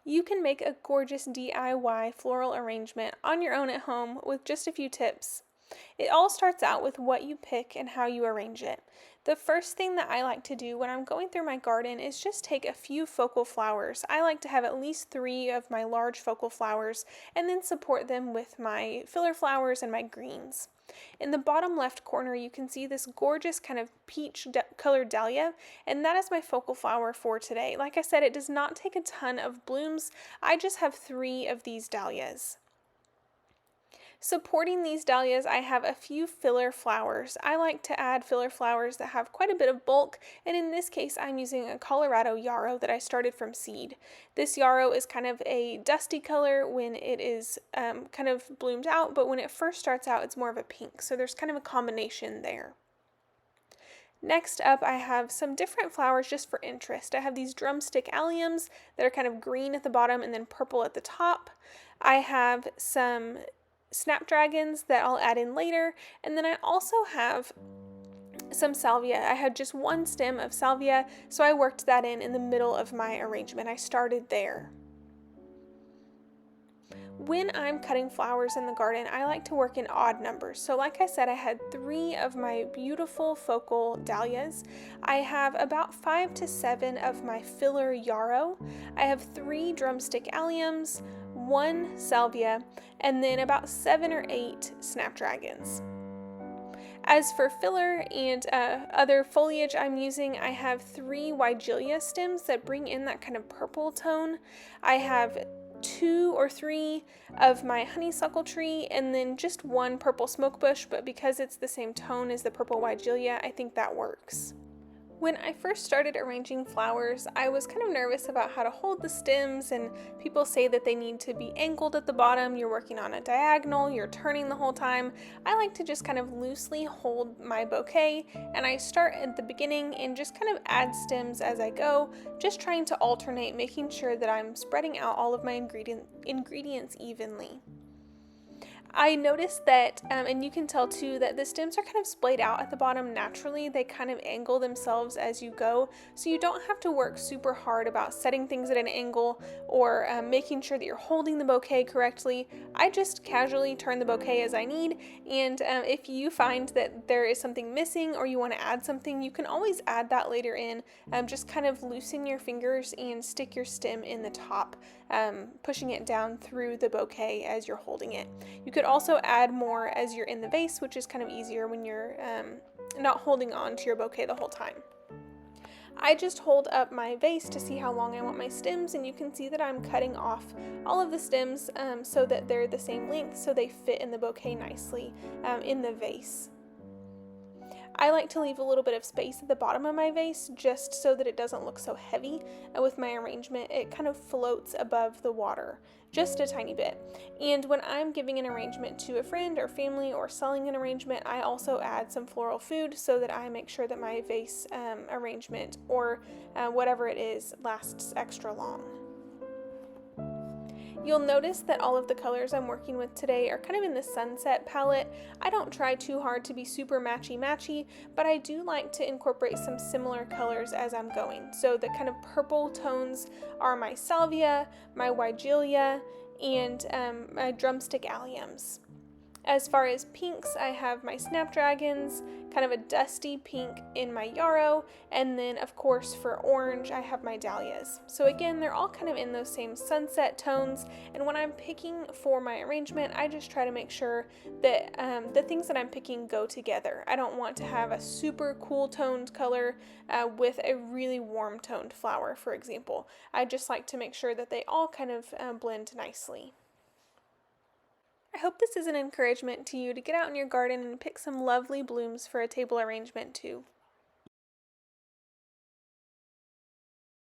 You can make a gorgeous DIY floral arrangement on your own at home with just a few tips. It all starts out with what you pick and how you arrange it. The first thing that I like to do when I'm going through my garden is just take a few focal flowers. I like to have at least 3 of my large focal flowers and then support them with my filler flowers and my greens. In the bottom left corner, you can see this gorgeous kind of peach colored dahlia, and that is my focal flower for today. Like I said, it does not take a ton of blooms. I just have 3 of these dahlias. Supporting these dahlias, I have a few filler flowers. I like to add filler flowers that have quite a bit of bulk, and in this case I'm using a Colorado yarrow that I started from seed. This yarrow is kind of a dusty color when it is kind of bloomed out, but when it first starts out it's more of a pink, so there's kind of a combination there. Next up, I have some different flowers just for interest. I have these drumstick alliums that are kind of green at the bottom and then purple at the top. I have some snapdragons that I'll add in later, and then I also have some salvia. I had just one stem of salvia, so I worked that in the middle of my arrangement. I started there. When I'm cutting flowers in the garden, I like to work in odd numbers. So like I said, I had 3 of my beautiful focal dahlias. I have about 5 to 7 of my filler yarrow. I have 3 drumstick alliums, 1 salvia, and then about 7 or 8 snapdragons. As for filler and other foliage I'm using, I have 3 weigela stems that bring in that kind of purple tone. I have 2 or 3 of my honeysuckle tree, and then just 1 purple smoke bush, but because it's the same tone as the purple weigela, I think that works. When I first started arranging flowers, I was kind of nervous about how to hold the stems, and people say that they need to be angled at the bottom. You're working on a diagonal, you're turning the whole time. I like to just kind of loosely hold my bouquet, and I start at the beginning and just kind of add stems as I go, just trying to alternate, making sure that I'm spreading out all of my ingredients evenly. I noticed that, and you can tell too, that the stems are kind of splayed out at the bottom naturally. They kind of angle themselves as you go, so you don't have to work super hard about setting things at an angle or making sure that you're holding the bouquet correctly. I just casually turn the bouquet as I need, and if you find that there is something missing or you want to add something, you can always add that later in. Just kind of loosen your fingers and stick your stem in the top, pushing it down through the bouquet as you're holding it. You could also add more as you're in the vase, which is kind of easier when you're not holding on to your bouquet the whole time. I just hold up my vase to see how long I want my stems, and you can see that I'm cutting off all of the stems so that they're the same length, so they fit in the bouquet nicely in the vase. I like to leave a little bit of space at the bottom of my vase just so that it doesn't look so heavy. With my arrangement, it kind of floats above the water just a tiny bit. And when I'm giving an arrangement to a friend or family or selling an arrangement, I also add some floral food so that I make sure that my vase arrangement or whatever it is lasts extra long. You'll notice that all of the colors I'm working with today are kind of in the sunset palette. I don't try too hard to be super matchy, but I do like to incorporate some similar colors as I'm going. So the kind of purple tones are my salvia, my weigela, and my drumstick alliums. As far as pinks, I have my snapdragons, kind of a dusty pink in my yarrow, and then of course for orange I have my dahlias. So again, they're all kind of in those same sunset tones, and when I'm picking for my arrangement, I just try to make sure that the things that I'm picking go together. I don't want to have a super cool toned color with a really warm toned flower, for example. I just like to make sure that they all kind of blend nicely. I hope this is an encouragement to you to get out in your garden and pick some lovely blooms for a table arrangement too.